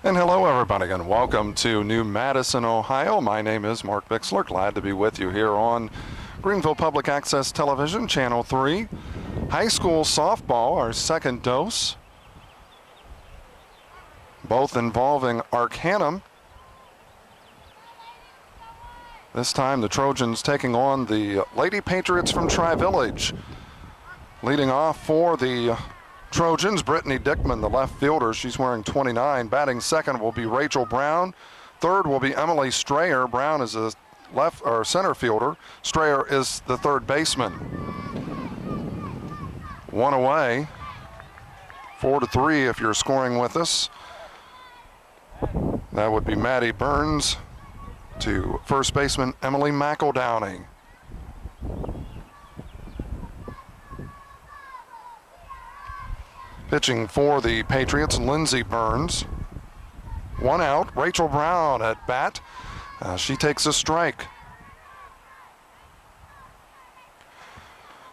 And hello everybody and welcome to New Madison, Ohio. My name is Mark Bixler. Glad to be with you here on Greenville Public Access Television, Channel 3. High school softball, our second dose. Both involving Arcanum. This time the Trojans taking on the Lady Patriots from Tri-Village. Leading off for the Trojans, Brittany Dickman, the left fielder. She's wearing 29. Batting second will be Rachel Brown. Third will be Emily Strayer. Brown is a left or center fielder. Strayer is the third baseman. One away. 4-3 if you're scoring with us. That would be Maddie Burns to first baseman Emily McEldowney. Pitching for the Patriots, Lindsey Burns. One out, Rachel Brown at bat. She takes a strike.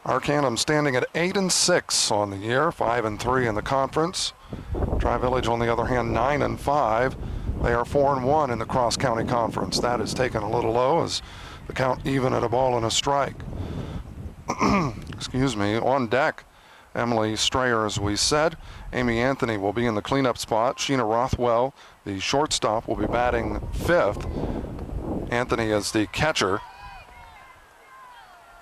Arcanum standing at 8-6 on the year, 5-3 in the conference. Tri-Village, on the other hand, 9-5. They are 4-1 in the cross-county conference. That is taken a little low as the count even at a ball and a strike. Excuse me. On deck, Emily Strayer, as we said. Amy Anthony will be in the cleanup spot. Sheena Rothwell, the shortstop, will be batting fifth. Anthony is the catcher.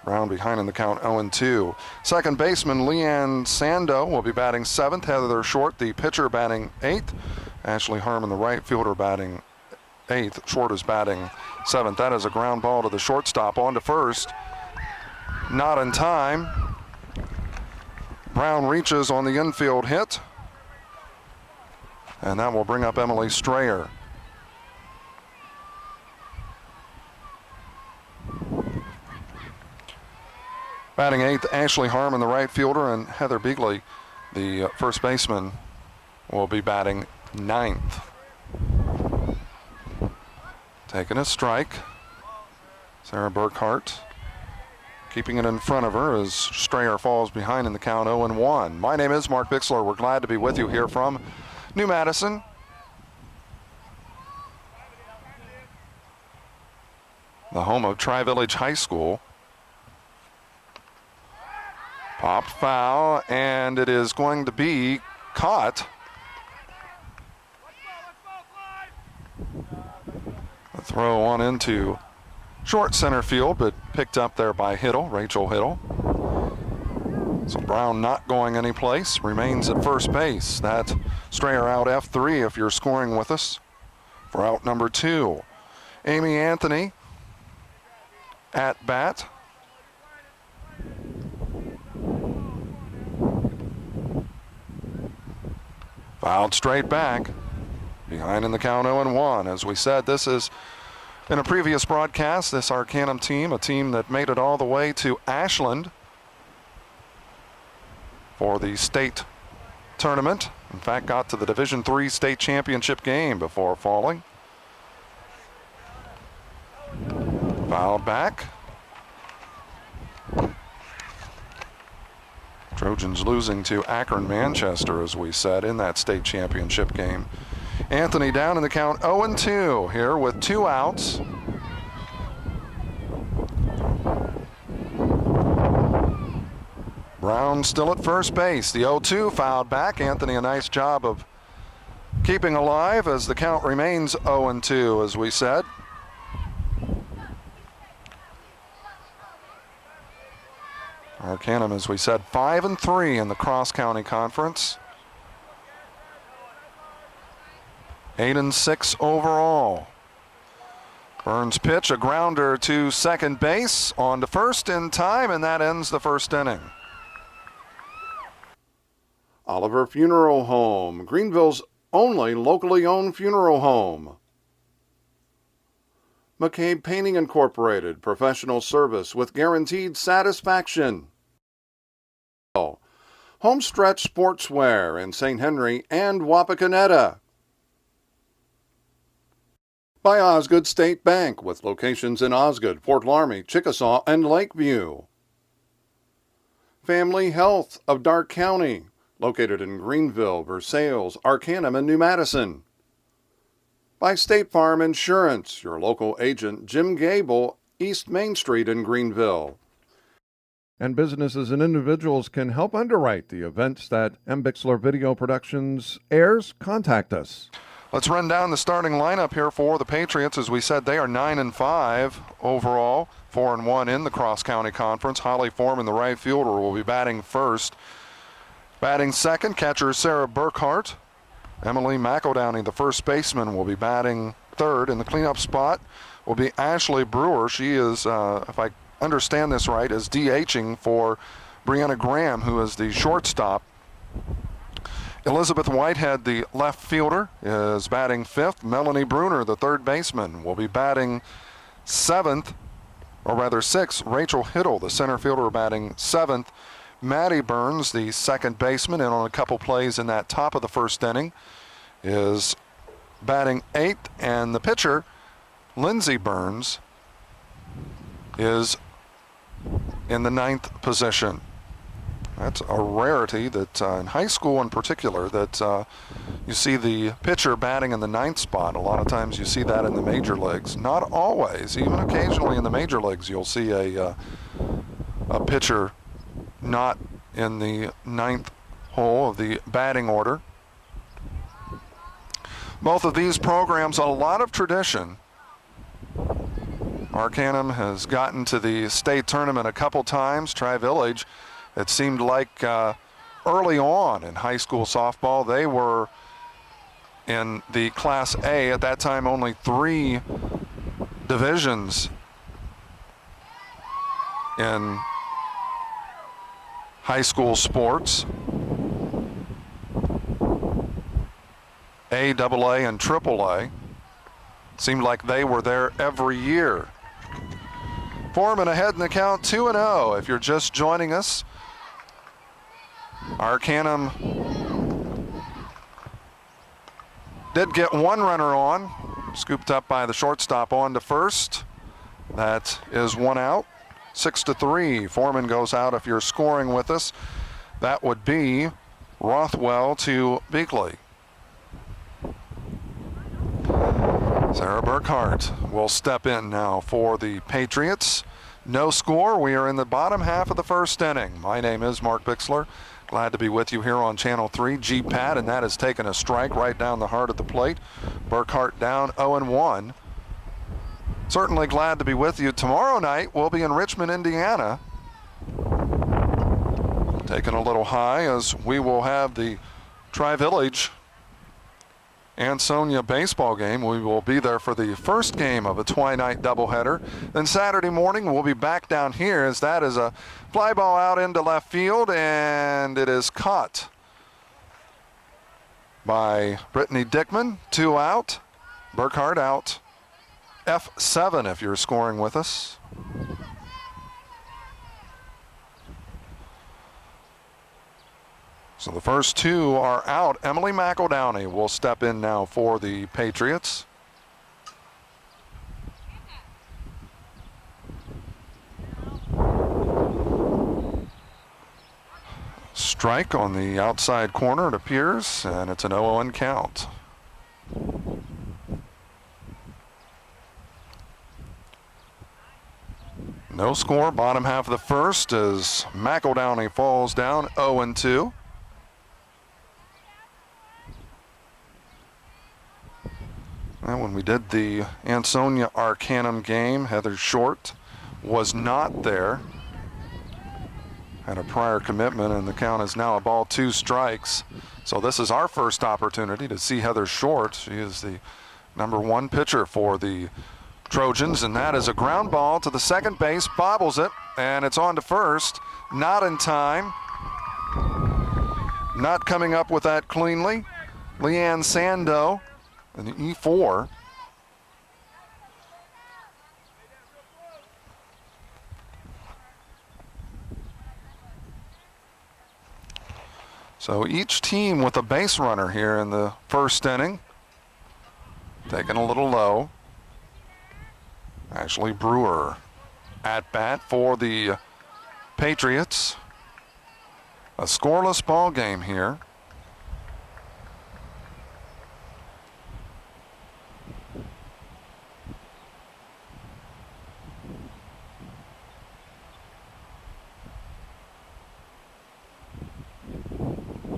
Brown behind in the count, 0-2. Second baseman Leanne Sando will be batting seventh. Heather Short, the pitcher, batting eighth. Ashley Harmon, the right fielder, batting eighth. Short is batting seventh. That is a ground ball to the shortstop. On to first. Not in time. Brown reaches on the infield hit. And that will bring up Emily Strayer. Batting eighth, Ashley Harmon, the right fielder, and Heather Beagley, the first baseman, will be batting ninth. Taking a strike. Sarah Burkhart keeping it in front of her as Strayer falls behind in the count, 0-1. My name is Mark Bixler. We're glad to be with you here from New Madison. The home of Tri-Village High School. Popped foul, and it is going to be caught. The throw on into short center field, but picked up there by Rachel Hiddle. So Brown not going anyplace, remains at first base. That Strayer out F3 if you're scoring with us for out number 2. Amy Anthony at bat. Fouled straight back. Behind in the count, 0-1. As we said, this is, in a previous broadcast, this Arcanum team, a team that made it all the way to Ashland for the state tournament. In fact, got to the Division III state championship game before falling. Fouled back. Trojans losing to Akron Manchester, as we said, in that state championship game. Anthony down in the count, 0-2 here with 2 outs. Brown still at first base. The 0-2 fouled back. Anthony, a nice job of keeping alive as the count remains 0-2, as we said. Arcanum, as we said, 5-3 in the cross-county conference. 8-6 overall. Burns pitch, a grounder to second base, on to first in time, and that ends the first inning. Oliver Funeral Home, Greenville's only locally owned funeral home. McCabe Painting Incorporated, professional service with guaranteed satisfaction. Homestretch Sportswear in St. Henry and Wapakoneta. By Osgood State Bank, with locations in Osgood, Fort Laramie, Chickasaw, and Lakeview. Family Health of Darke County, located in Greenville, Versailles, Arcanum, and New Madison. By State Farm Insurance, your local agent Jim Gable, East Main Street in Greenville. And businesses and individuals can help underwrite the events that M. Bixler Video Productions airs. Contact us. Let's run down the starting lineup here for the Patriots. As we said, they are 9-5 overall, 4-1 in the cross-county conference. Holly Foreman, the right fielder, will be batting first. Batting second, catcher Sarah Burkhart. Emily McEldowney, the first baseman, will be batting third. In the cleanup spot will be Ashley Brewer. She is, if I understand this right, is DHing for Brianna Graham, who is the shortstop. Elizabeth Whitehead, the left fielder, is batting fifth. Melanie Bruner, the third baseman, will be batting sixth. Rachel Hiddle, the center fielder, batting seventh. Maddie Burns, the second baseman, and on a couple plays in that top of the first inning, is batting eighth. And the pitcher, Lindsey Burns, is in the ninth position. That's a rarity that in high school in particular, that you see the pitcher batting in the ninth spot. A lot of times you see that in the major leagues. Not always. Even occasionally in the major leagues you'll see a pitcher not in the ninth hole of the batting order. Both of these programs, a lot of tradition. Arcanum has gotten to the state tournament a couple times. Tri-Village, it seemed like early on in high school softball, they were in the Class A. At that time, only 3 divisions in high school sports. A, AA, and AAA. Seemed like they were there every year. Foreman ahead in the count, 2-0. If you're just joining us, Arcanum did get one runner on, scooped up by the shortstop on to first. That is one out. 6-3. Foreman goes out. If you're scoring with us, that would be Rothwell to Beakley. Sarah Burkhart will step in now for the Patriots. No score. We are in the bottom half of the first inning. My name is Mark Bixler. Glad to be with you here on Channel 3. G-Pat, and that has taken a strike right down the heart of the plate. Burkhart down 0-1. Certainly glad to be with you. Tomorrow night we'll be in Richmond, Indiana. Taking a little high as we will have the Tri-Village Ansonia baseball game. We will be there for the first game of a twilight doubleheader. Then Saturday morning we'll be back down here, as that is a fly ball out into left field, and it is caught by Brittany Dickman. 2 out. Burkhart out. F7 if you're scoring with us. So the first 2 are out. Emily McEldowney will step in now for the Patriots. Strike on the outside corner, it appears, and it's an 0-1 count. No score, bottom half of the first, as McEldowney falls down 0-2. And when we did the Ansonia Arcanum game, Heather Short was not there. Had a prior commitment, and the count is now a ball, 2 strikes. So this is our first opportunity to see Heather Short. She is the #1 pitcher for the Trojans, and that is a ground ball to the second base, bobbles it, and it's on to first. Not in time. Not coming up with that cleanly. Leanne Sando in the E4. So each team with a base runner here in the first inning. Taking a little low. Ashley Brewer at bat for the Patriots. A scoreless ball game here.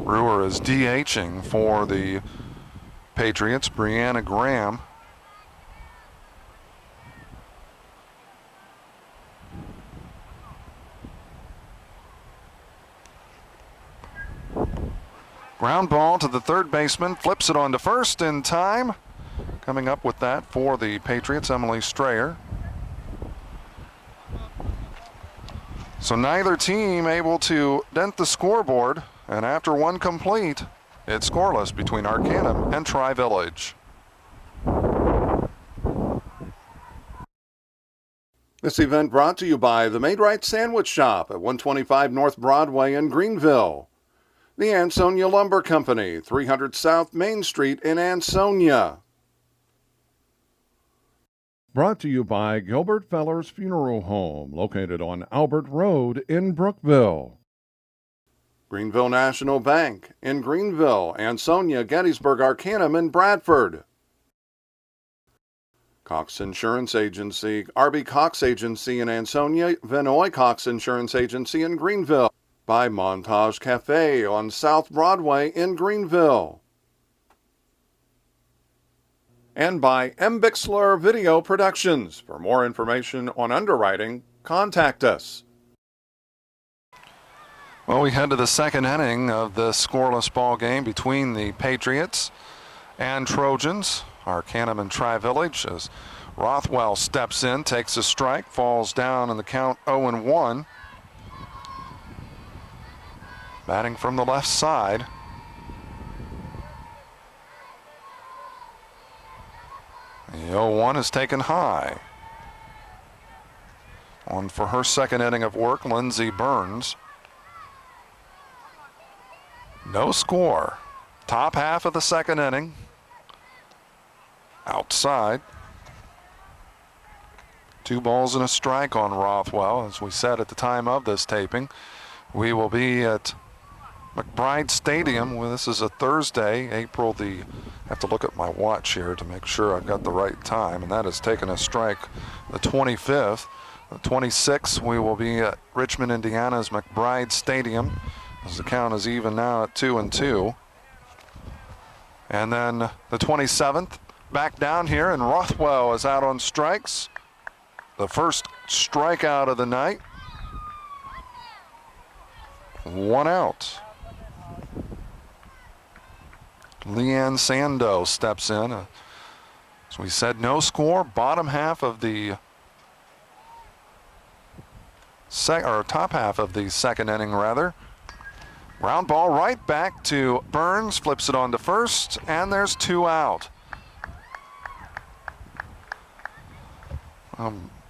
Brewer is DHing for the Patriots. Brianna Graham. Ground ball to the third baseman, flips it on to first in time. Coming up with that for the Patriots, Emily Strayer. So neither team able to dent the scoreboard, and after one complete, it's scoreless between Arcanum and Tri-Village. This event brought to you by the Made Right Sandwich Shop at 125 North Broadway in Greenville. The Ansonia Lumber Company, 300 South Main Street in Ansonia. Brought to you by Gilbert Feller's Funeral Home, located on Albert Road in Brookville. Greenville National Bank in Greenville, Ansonia, Gettysburg, Arcanum, and Bradford. Cox Insurance Agency, R.B. Cox Agency in Ansonia, Vinoy Cox Insurance Agency in Greenville. By Montage Cafe on South Broadway in Greenville. And by Bixler Video Productions. For more information on underwriting, contact us. Well, we head to the second inning of the scoreless ball game between the Patriots and Trojans. Arcanum and Tri-Village as Rothwell steps in, takes a strike, falls down in the count 0-1. Batting from the left side. The 0-1 is taken high. On for her second inning of work, Lindsey Burns. No score. Top half of the second inning. Outside. 2 balls and a strike on Rothwell. As we said at the time of this taping, we will be at McBride Stadium. Well, this is a Thursday, April the, I have to look at my watch here to make sure I've got the right time, and that is taking a strike the 25th. The 26th, we will be at Richmond, Indiana's McBride Stadium, as the count is even now at 2-2. And then the 27th, back down here, and Rothwell is out on strikes. The first strikeout of the night. 1 out. Leanne Sando steps in. As we said, no score. Bottom half of the top half of the second inning, rather. Ground ball right back to Burns. Flips it on to first, and there's 2 out.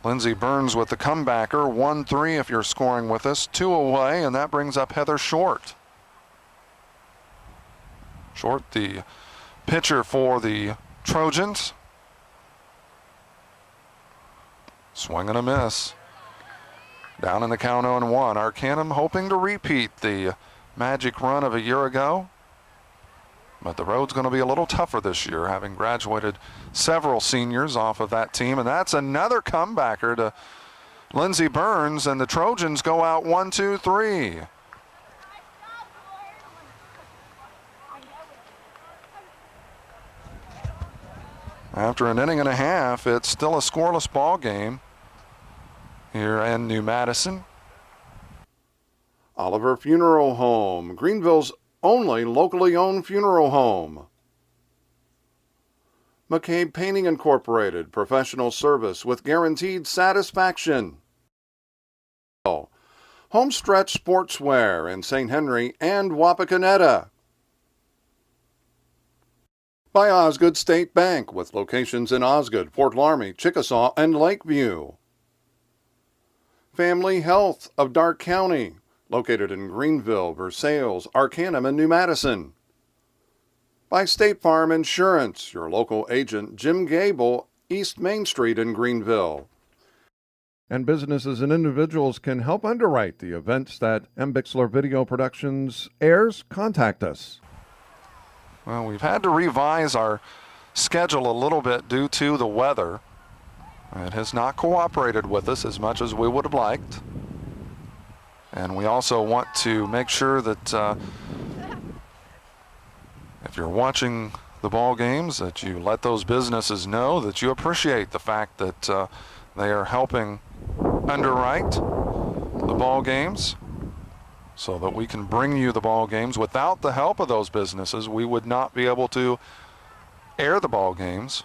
Lindsey Burns with the comebacker. 1-3 if you're scoring with us. 2 away, and that brings up Heather Short. Short, the pitcher for the Trojans. Swing and a miss. Down in the count 0-1. Arcanum hoping to repeat the magic run of a year ago. But the road's going to be a little tougher this year, having graduated several seniors off of that team. And that's another comebacker to Lindsey Burns, and the Trojans go out 1-2-3. After an inning and a half, it's still a scoreless ball game here in New Madison. Oliver Funeral Home, Greenville's only locally owned funeral home. McCabe Painting Incorporated, professional service with guaranteed satisfaction. Homestretch Sportswear in St. Henry and Wapakoneta. By Osgood State Bank, with locations in Osgood, Fort Laramie, Chickasaw, and Lakeview. Family Health of Darke County, located in Greenville, Versailles, Arcanum, and New Madison. By State Farm Insurance, your local agent, Jim Gable, East Main Street in Greenville. And businesses and individuals can help underwrite the events that Bixler Video Productions airs. Contact us. Well, we've had to revise our schedule a little bit due to the weather. It has not cooperated with us as much as we would have liked. And we also want to make sure that if you're watching the ball games, that you let those businesses know that you appreciate the fact that they are helping underwrite the ball games so that we can bring you the ball games. Without the help of those businesses, we would not be able to air the ball games.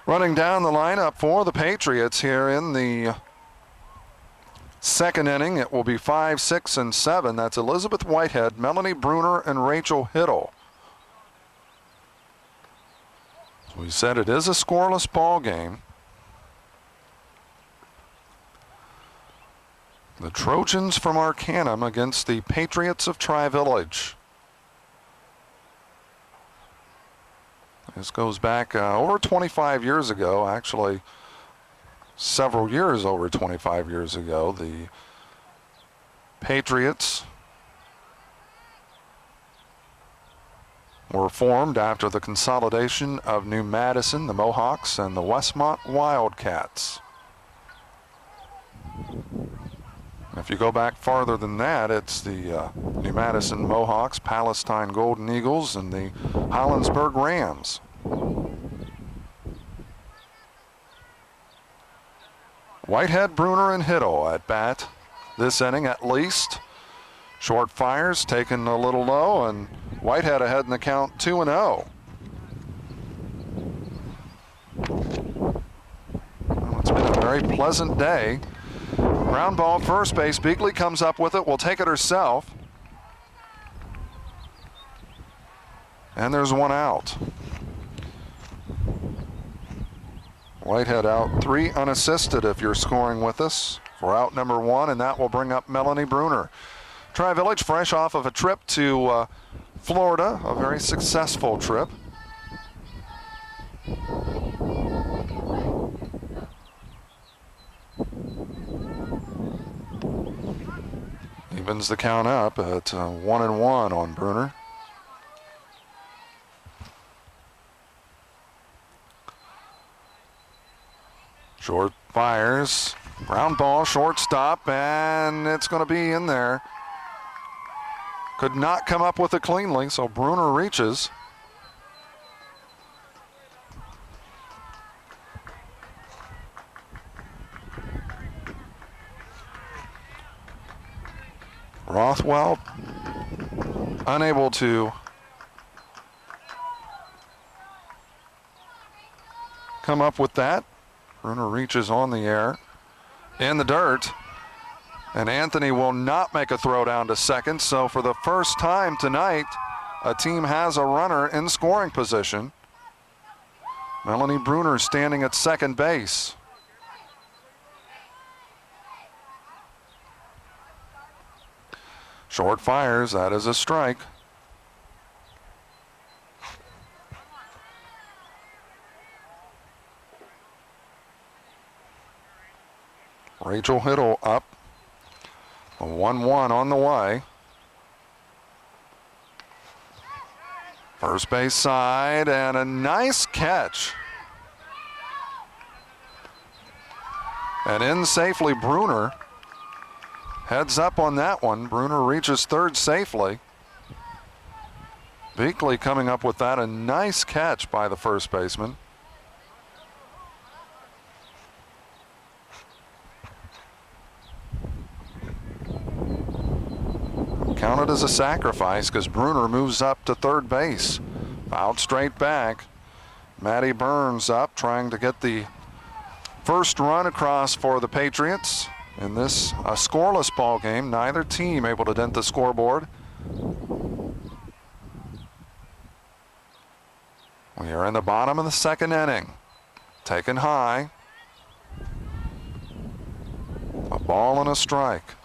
Running down the lineup for the Patriots here in the second inning, it will be 5, 6, and 7. That's Elizabeth Whitehead, Melanie Bruner, and Rachel Hiddle. As we said, it is a scoreless ball game. The Trojans from Arcanum against the Patriots of Tri-Village. This goes back over 25 years ago, actually several years over 25 years ago. The Patriots were formed after the consolidation of New Madison, the Mohawks, and the Westmont Wildcats. If you go back farther than that, it's the New Madison Mohawks, Palestine Golden Eagles, and the Hollinsburg Rams. Whitehead, Bruner, and Hiddle at bat this inning at least. Short fires taken a little low, and Whitehead ahead in the count 2-0. Well, it's been a very pleasant day. Ground ball, first base. Beakley comes up with it, will take it herself. And there's one out. Whitehead out 3 unassisted if you're scoring with us for out number 1, and that will bring up Melanie Bruner. Tri-Village fresh off of a trip to Florida, a very successful trip. Evens the count up at 1-1 on Bruner. Short fires, ground ball, shortstop, and it's going to be in there. Could not come up with it cleanly, so Bruner reaches. Rothwell unable to come up with that. Bruner reaches on the air in the dirt, and Anthony will not make a throw down to second. So for the first time tonight, a team has a runner in scoring position. Melanie Bruner standing at second base. Short fires, that is a strike. Rachel Hiddle up. A 1-1 on the way. First base side, and a nice catch. And in safely, Bruner. Heads up on that one. Bruner reaches third safely. Beakley coming up with that. A nice catch by the first baseman. Counted as a sacrifice because Bruner moves up to third base. Fouled straight back. Maddie Burns up trying to get the first run across for the Patriots. In this a scoreless ball game, neither team able to dent the scoreboard. We are in the bottom of the second inning. Taken high. A ball and a strike.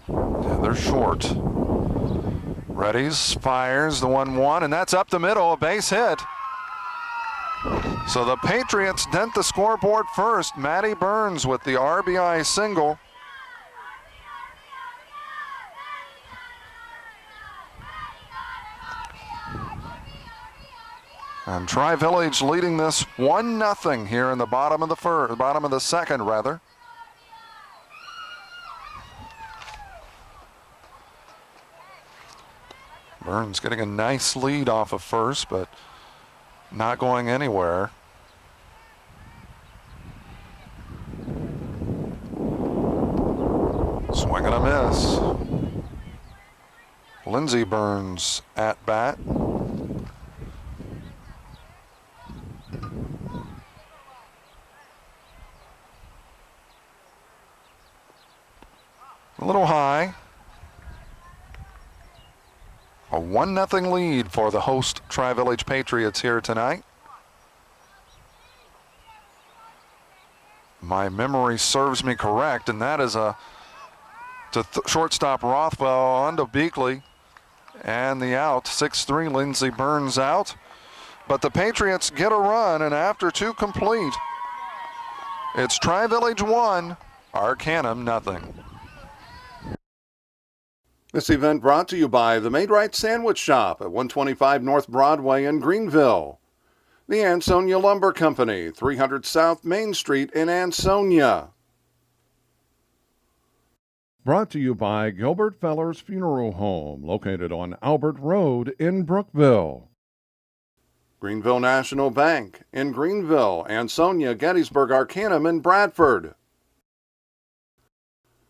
They're short. Reddies fires the 1-1, and that's up the middle, a base hit. So the Patriots dent the scoreboard first. Maddie Burns with the RBI single. And Tri-Village leading this 1-0 here in the bottom of the second rather. Burns getting a nice lead off of first, but not going anywhere. Swing and a miss. Lindsey Burns at bat. A little high. A 1-0 lead for the host Tri-Village Patriots here tonight. My memory serves me correct, and that is a to shortstop Rothwell onto Beakley, and the out. 6-3, Lindsey Burns out. But the Patriots get a run, and after 2 complete, it's Tri-Village 1, Arcanum nothing. This event brought to you by the Made Right Sandwich Shop at 125 North Broadway in Greenville. The Ansonia Lumber Company, 300 South Main Street in Ansonia. Brought to you by Gilbert Feller's Funeral Home, located on Albert Road in Brookville. Greenville National Bank in Greenville, Ansonia, Gettysburg, Arcanum, and Bradford.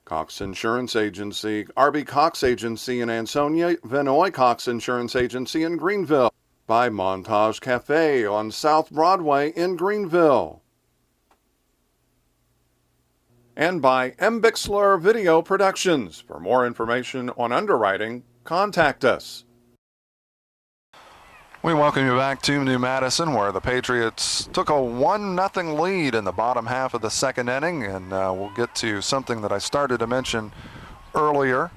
Cox Insurance Agency, R.B. Cox Agency in Ansonia, Vinoy Cox Insurance Agency in Greenville. By Montage Cafe on South Broadway in Greenville. And by M. Bixler Video Productions. For more information on underwriting, contact us. We welcome you back to New Madison, where the Patriots took a 1-0 lead in the bottom half of the second inning, and we'll get to something that I started to mention earlier.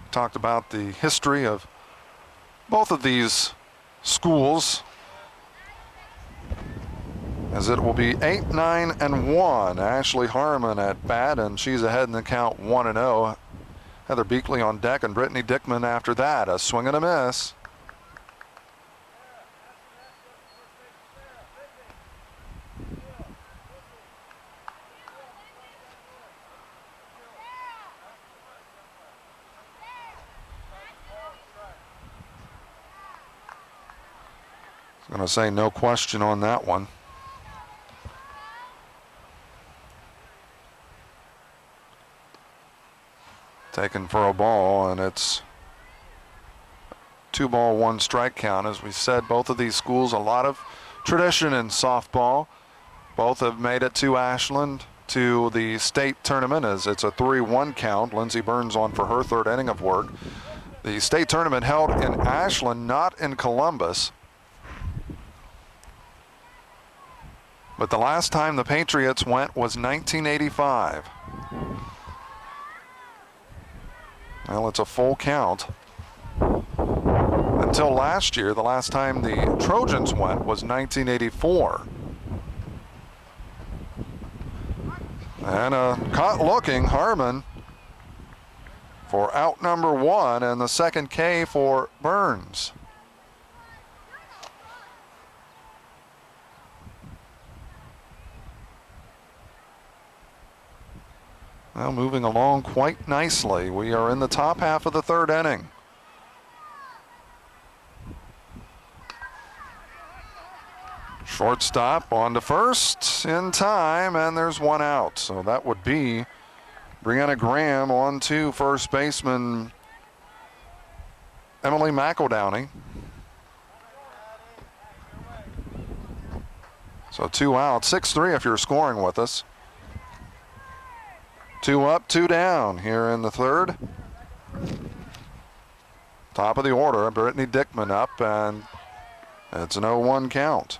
Talked about the history of both of these schools, as it will be 8-9-1. Ashley Harmon at bat, and she's ahead in the count 1-0. Heather Beakley on deck, and Brittany Dickman after that. A swing and a miss. I'm going to say no question on that one. Taken for a ball, and it's 2-ball, 1-strike count. As we said, both of these schools, a lot of tradition in softball. Both have made it to Ashland, to the state tournament, as it's a 3-1 count. Lindsey Burns on for her third inning of work. The state tournament held in Ashland, not in Columbus. But the last time the Patriots went was 1985. Well, it's a full count. Until last year, the last time the Trojans went was 1984. And caught looking, Harmon for out number 1, and the second K for Burns. Well, moving along quite nicely. We are in the top half of the third inning. Shortstop on to first in time, and there's one out. So that would be Brianna Graham on to first baseman Emily McEldowney. So 2 out, 6-3 if you're scoring with us. 2 up, 2 down here in the third. Top of the order, Brittany Dickman up, and it's an 0-1 count.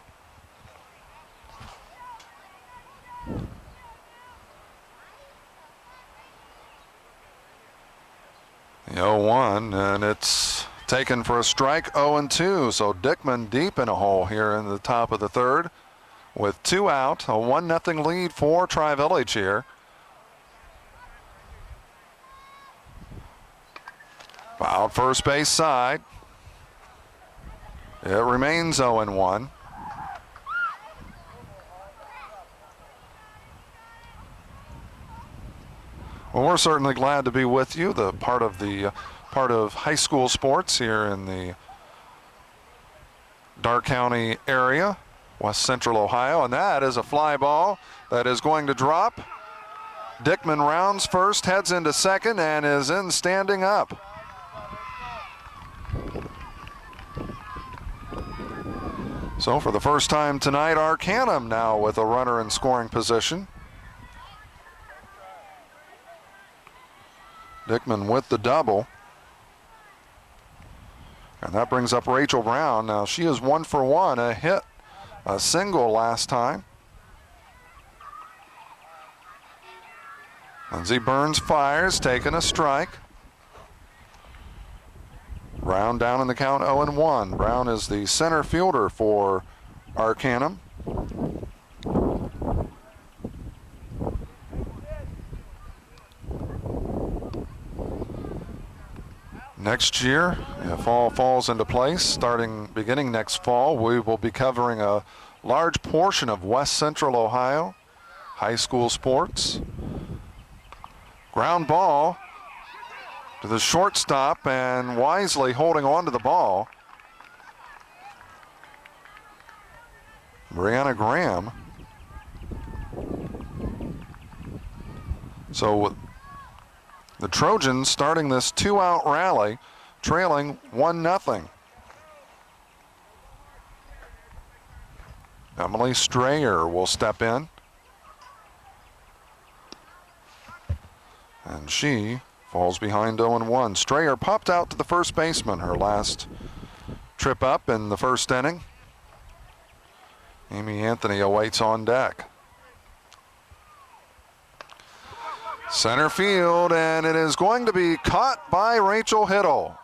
The 0-1, and it's taken for a strike, 0-2. So Dickman deep in a hole here in the top of the third with 2 out, a 1-0 lead for Tri-Village here. Fouled first base side. It remains 0-1. Well, we're certainly glad to be with you, the part of the part of high school sports here in the Darke County area, West Central Ohio, and that is a fly ball that is going to drop. Dickman rounds first, heads into second, and is in standing up. So for the first time tonight, Arcanum now with a runner in scoring position. Dickman with the double. And that brings up Rachel Brown. Now she is 1 for 1, a hit, a single last time. Lindsey Burns fires, taking a strike. Brown down in the count 0-1. Brown is the center fielder for Arcanum. Next year, if all falls into place, beginning next fall, we will be covering a large portion of West Central Ohio, high school sports. Ground ball to the shortstop, and wisely holding on to the ball, Brianna Graham. So the Trojans starting this 2-out rally, trailing 1-0. Emily Strayer will step in. And she falls behind 0-1. Strayer popped out to the first baseman her last trip up in the first inning. Amy Anthony awaits on deck. Center field, and it is going to be caught by Rachel Hiddle.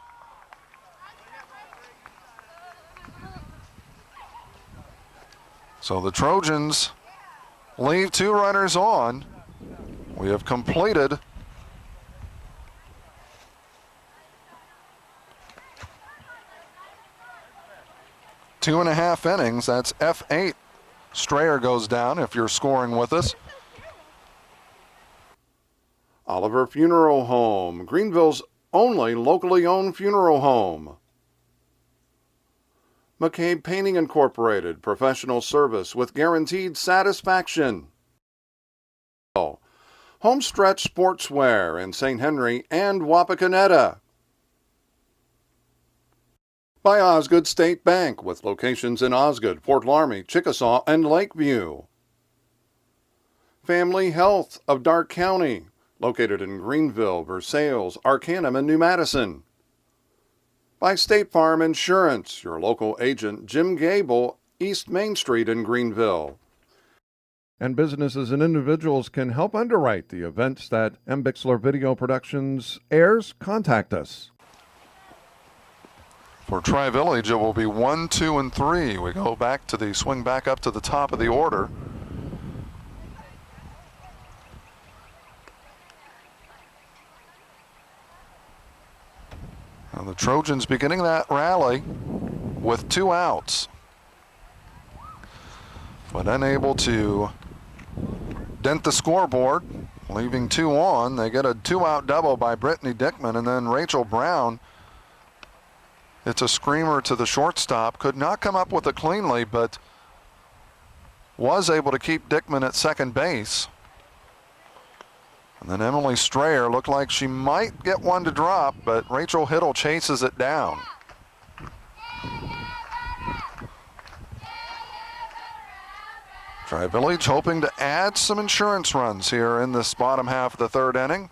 So the Trojans leave 2 runners on. We have completed two and a half innings. That's F8. Strayer goes down if you're scoring with us. Oliver Funeral Home, Greenville's only locally owned funeral home. McCabe Painting Incorporated, professional service with guaranteed satisfaction. Homestretch Sportswear in St. Henry and Wapakoneta. By Osgood State Bank, with locations in Osgood, Fort Laramie, Chickasaw, and Lakeview. Family Health of Darke County, located in Greenville, Versailles, Arcanum, and New Madison. By State Farm Insurance, your local agent Jim Gable, East Main Street in Greenville. And businesses and individuals can help underwrite the events that M. Bixler Video Productions airs. Contact us. For Tri-Village, it will be 1, 2, and 3. We go back to the swing back up to the top of the order. Now the Trojans beginning that rally with 2 outs, but unable to dent the scoreboard, leaving 2 on. They get a 2-out double by Brittany Dickman, and then Rachel Brown. It's a screamer to the shortstop. Could not come up with it cleanly, but was able to keep Dickman at second base. And then Emily Strayer looked like she might get one to drop, but Rachel Hiddle chases it down. Tri-Village hoping to add some insurance runs here in this bottom half of the 3rd inning.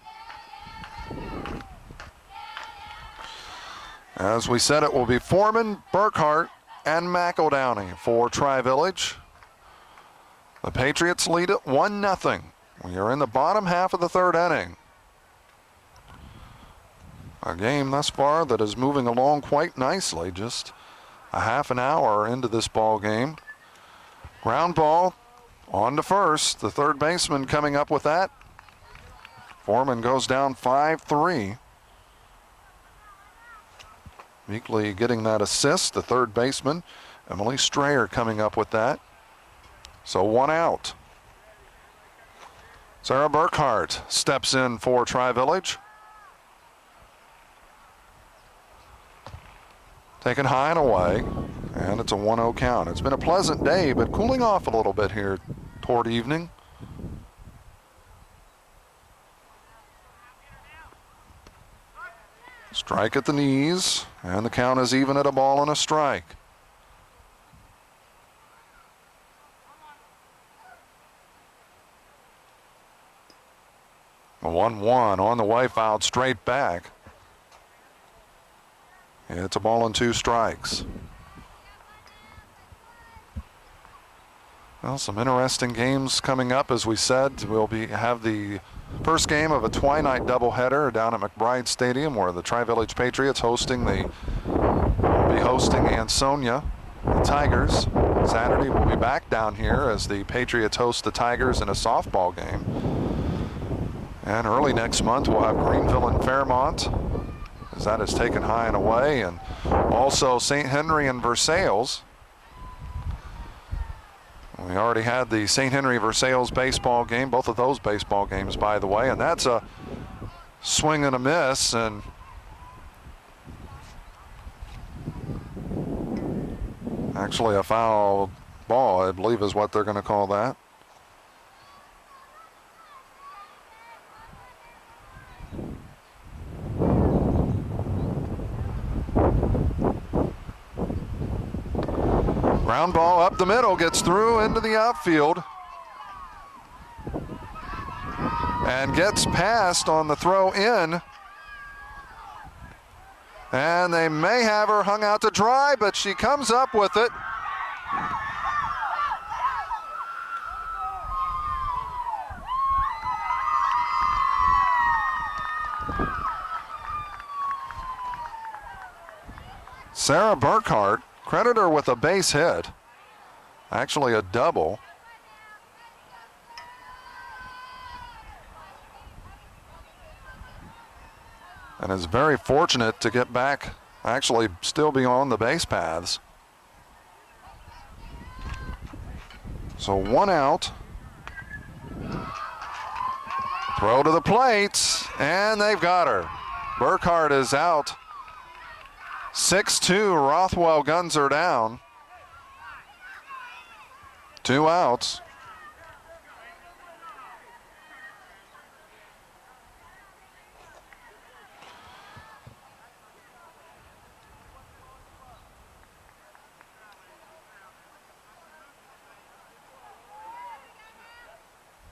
As we said, it will be Foreman, Burkhart, and McEldowney for Tri-Village. The Patriots lead it 1-0. We are in the bottom half of the 3rd inning. A game thus far that is moving along quite nicely, just a half an hour into this ball game. Ground ball on to first. The third baseman coming up with that. Foreman goes down 5-3. Meekly getting that assist, the third baseman. Emily Strayer coming up with that. So 1 out. Sarah Burkhart steps in for Tri-Village. taken high and away, and it's a 1-0 count. It's been a pleasant day, but cooling off a little bit here toward evening. Strike at the knees, and the count is even at a ball and a strike. A 1-1 on the way, fouled straight back. It's a ball and 2 strikes. Well, some interesting games coming up. As we said, we'll have the first game of a twilight doubleheader down at McBride Stadium, where the Tri-Village Patriots will be hosting Ansonia, the Tigers. Saturday we'll be back down here as the Patriots host the Tigers in a softball game. And early next month we'll have Greenville and Fairmont, as that is taken high and away, and also St. Henry and Versailles. We already had the St. Henry Versailles baseball game, both of those baseball games, by the way, and that's a swing and a miss, and actually a foul ball, I believe is what they're going to call that. Ground ball up the middle, gets through into the outfield and gets past on the throw in. And they may have her hung out to dry, but she comes up with it. Sarah Burkhart, credit her with a base hit, actually a double. And is very fortunate to get back, actually still be on the base paths. So 1 out. Throw to the plate, and they've got her. Burkhart is out. 6-2, Rothwell guns her down. 2 outs.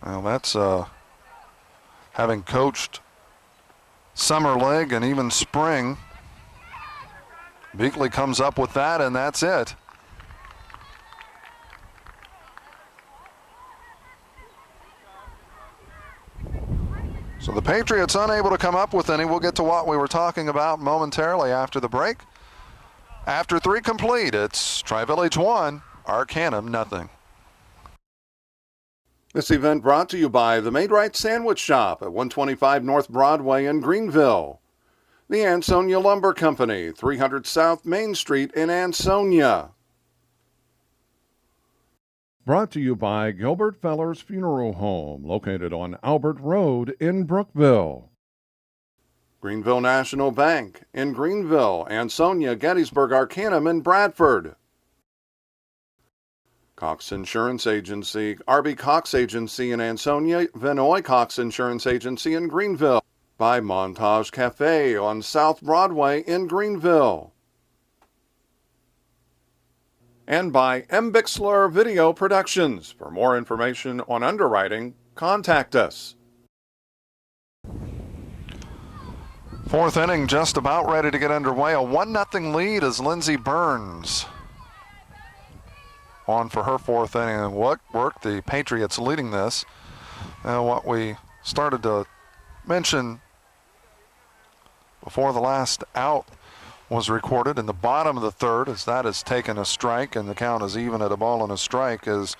Well, that's having coached summer league and even spring. Beakley comes up with that, and that's it. So the Patriots unable to come up with any. We'll get to what we were talking about momentarily after the break. After 3 complete, it's Tri-Village 1, Arcanum nothing. This event brought to you by the Made Right Sandwich Shop at 125 North Broadway in Greenville. The Ansonia Lumber Company, 300 South Main Street in Ansonia. Brought to you by Gilbert Feller's Funeral Home, located on Albert Road in Brookville. Greenville National Bank in Greenville, Ansonia, Gettysburg, Arcanum, and Bradford. Cox Insurance Agency, R.B. Cox Agency in Ansonia, Vinoy Cox Insurance Agency in Greenville. By Montage Cafe on South Broadway in Greenville. And by M. Bixler Video Productions. For more information on underwriting, contact us. 4th inning just about ready to get underway. A 1-0 lead as Lindsey Burns on for her 4th inning. And what work the Patriots leading this. What we started to mention before the last out was recorded in the bottom of the 3rd, as that has taken a strike and the count is even at a ball and a strike, is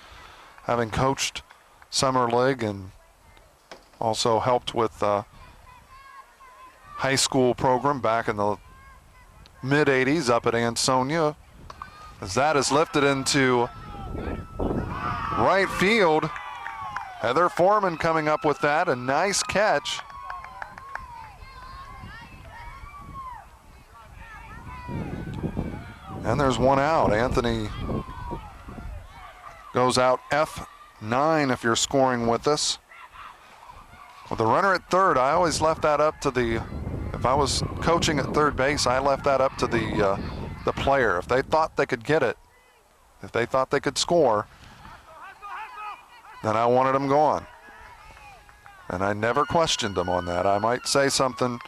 having coached summer league and also helped with the high school program back in the mid 80s up at Ansonia, as that is lifted into right field. Heather Foreman coming up with that, a nice catch. And there's one out. Anthony goes out F9 if you're scoring with us. With the runner at third, I always left that up to if I was coaching at third base, I left that up to the player. If they thought they could get it, if they thought they could score, then I wanted them gone. And I never questioned them on that. I might say something,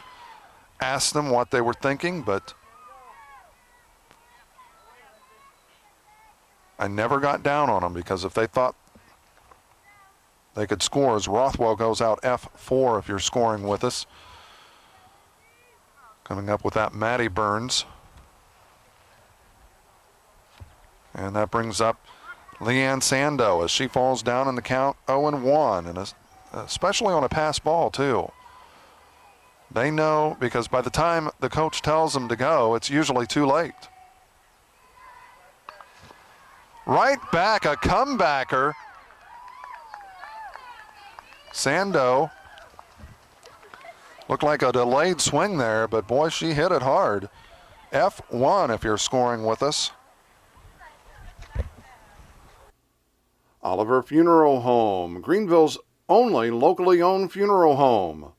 ask them what they were thinking, but I never got down on them, because if they thought they could score, as Rothwell goes out F4 if you're scoring with us. Coming up with that, Maddie Burns. And that brings up Leanne Sando as she falls down in the count 0-1, and especially on a pass ball too. They know, because by the time the coach tells them to go, it's usually too late. Right back, a comebacker. Sando looked like a delayed swing there, but boy, she hit it hard. F1 if you're scoring with us. Oliver Funeral Home, Greenville's only locally owned funeral home.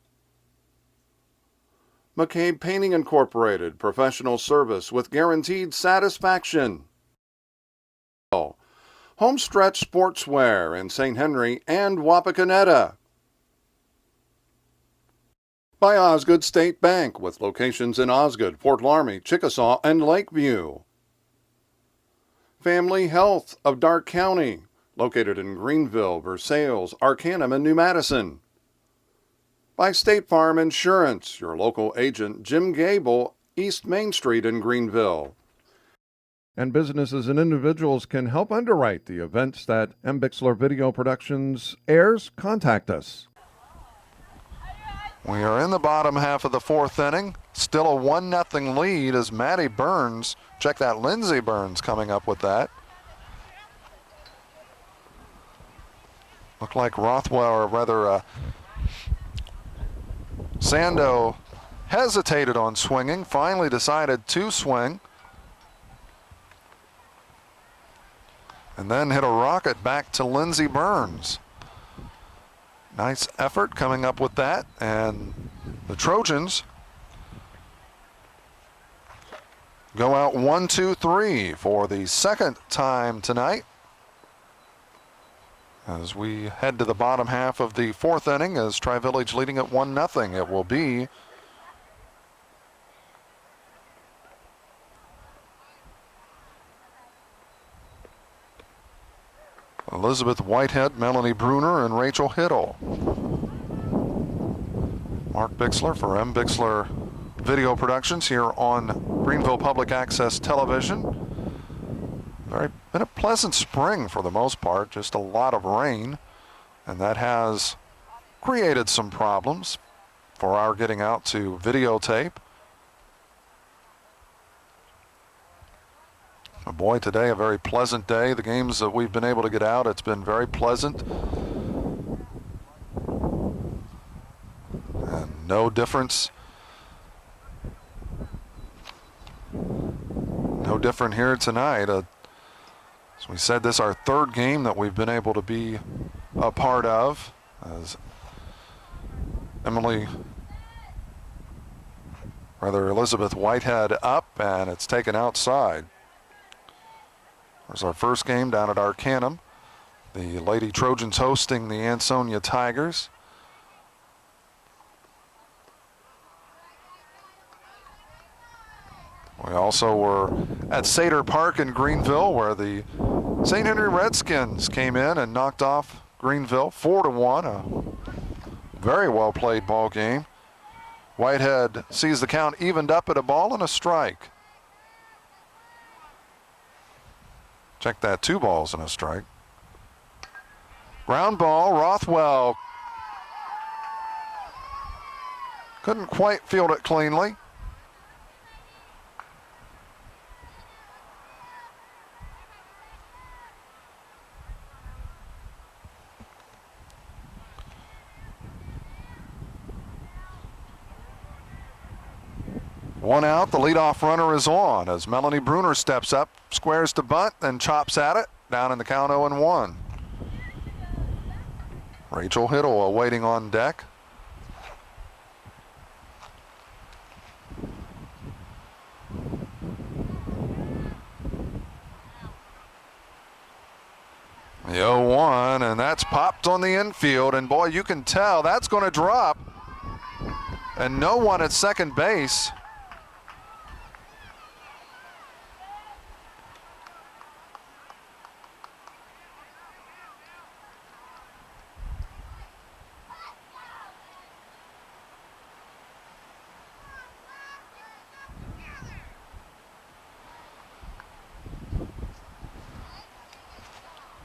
McCabe Painting Incorporated, professional service with guaranteed satisfaction. Homestretch Sportswear in St. Henry and Wapakoneta. By Osgood State Bank, with locations in Osgood, Fort Laramie, Chickasaw, and Lakeview. Family Health of Darke County, located in Greenville, Versailles, Arcanum, and New Madison. By State Farm Insurance, your local agent Jim Gable, East Main Street in Greenville. And businesses and individuals can help underwrite the events that M. Bixler Video Productions airs. Contact us. We are in the bottom half of the fourth inning. Still a 1-0 lead as Maddie Burns, check that, Lindsey Burns coming up with that. Looked like Rothwell, or rather Sando, hesitated on swinging, finally decided to swing. And then hit a rocket back to Lindsey Burns. Nice effort coming up with that, and the Trojans go out 1-2-3 for the second time tonight. As we head to the bottom half of the fourth inning, as Tri-Village leading at 1-0, it will be Elizabeth Whitehead, Melanie Bruner, and Rachel Hiddle. Mark Bixler for M. Bixler Video Productions here on Greenville Public Access Television. Been a pleasant spring for the most part, just a lot of rain, and that has created some problems for our getting out to videotape. Oh boy, today a very pleasant day. The games that we've been able to get out, it's been very pleasant. And no difference. No different here tonight. As we said, this is our third game that we've been able to be a part of. As Elizabeth Whitehead up, and it's taken outside. There's our first game down at Arcanum. The Lady Trojans hosting the Ansonia Tigers. We also were at Sater Park in Greenville, where the St. Henry Redskins came in and knocked off Greenville 4-1. A very well played ball game. Whitehead sees the count evened up at a ball and a strike. Check that, 2 balls and a strike. Ground ball, Rothwell couldn't quite field it cleanly. One out, the leadoff runner is on as Melanie Bruner steps up, squares to bunt, then chops at it, down in the count 0-1. Rachel Hiddle awaiting on deck. The 0-1, and that's popped on the infield, and boy, you can tell that's going to drop. And no one at second base.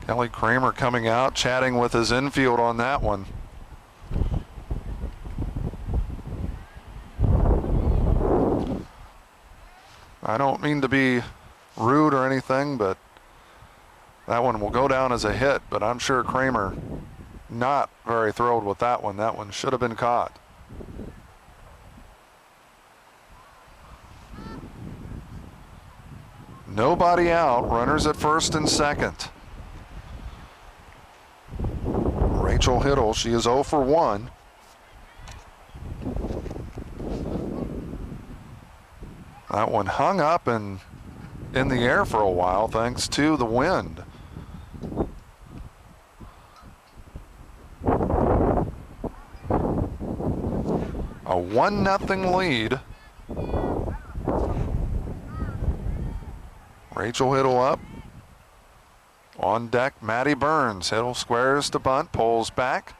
Kelly Kramer coming out, chatting with his infield on that one. I don't mean to be rude or anything, but that one will go down as a hit, but I'm sure Kramer not very thrilled with that one. That one should have been caught. Nobody out, runners at first and second. Rachel Hiddle, she is 0 for 1. That one hung up and in the air for a while thanks to the wind. A 1-0 lead. Rachel Hiddle up. On deck, Maddie Burns. Hiddle squares to bunt, pulls back.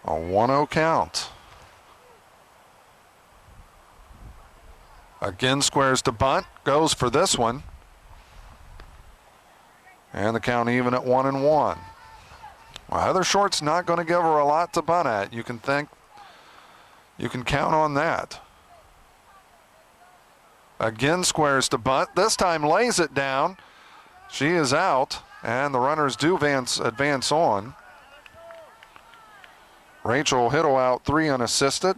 A 1-0 count. Again squares to bunt, goes for this one. And the count even at 1-1. Well, Heather Short's not going to give her a lot to bunt at. You can count on that. Again squares to bunt. This time lays it down. She is out, and the runners do advance on. Rachel Hiddle out 3 unassisted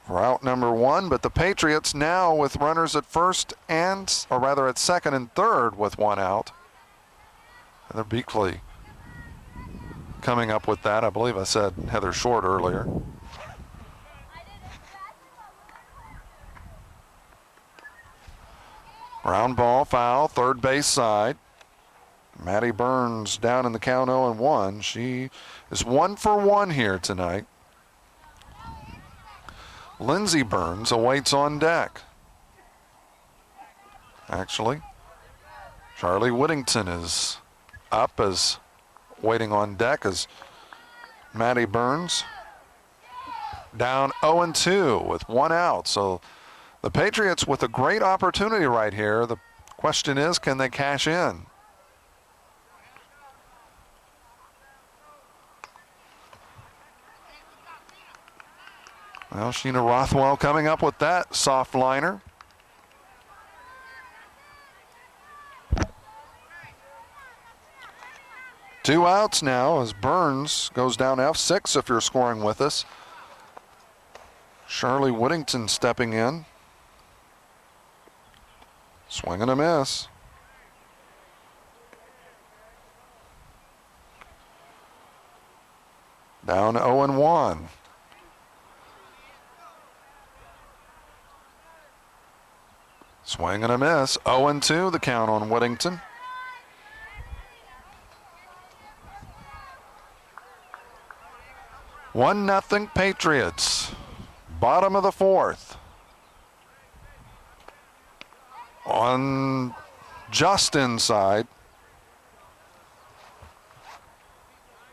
for out number 1, but the Patriots now with runners at first or rather at second and third with 1 out. Heather Beakley coming up with that. I believe I said Heather Short earlier. Ground ball, foul, third base side. Maddie Burns down in the count 0-1. She is 1 for 1 here tonight. Lindsey Burns awaits on deck. Actually, Charlie Whittington is up as waiting on deck as Maddie Burns down 0-2 with 1 out. So the Patriots with a great opportunity right here. The question is, can they cash in? Well, Sheena Rothwell coming up with that soft liner. Two outs now as Burns goes down F6 if you're scoring with us. Charlie Whittington stepping in. Swing and a miss. Down 0-1. Swing and a miss. 0-2 the count on Whittington. One nothing Patriots. Bottom of the fourth. On just inside.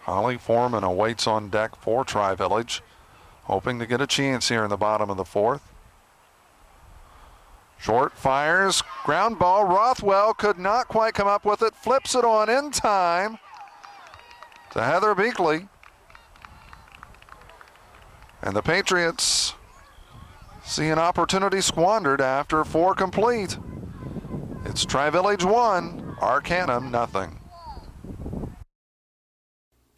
Holly Foreman awaits on deck for Tri-Village, hoping to get a chance here in the bottom of the fourth. Short fires, ground ball. Rothwell could not quite come up with it. Flips it on in time to Heather Beakley. And the Patriots see an opportunity squandered after 4 complete. It's Tri-Village 1, Arcanum nothing.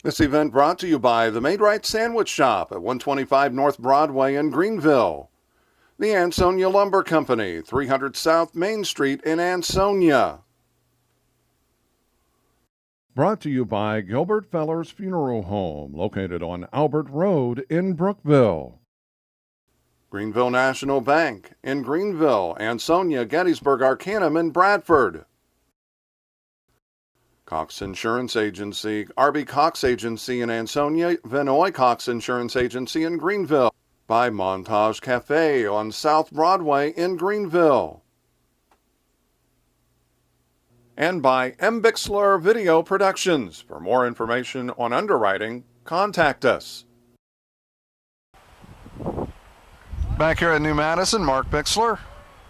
This event brought to you by the Made Right Sandwich Shop at 125 North Broadway in Greenville. The Ansonia Lumber Company, 300 South Main Street in Ansonia. Brought to you by Gilbert Feller's Funeral Home, located on Albert Road in Brookville. Greenville National Bank in Greenville, Ansonia, Gettysburg, Arcanum, and Bradford. Cox Insurance Agency, R.B. Cox Agency in Ansonia, Vinoy Cox Insurance Agency in Greenville. By Montage Cafe on South Broadway in Greenville. And by M. Bixler Video Productions. For more information on underwriting, contact us. Back here at New Madison, Mark Bixler,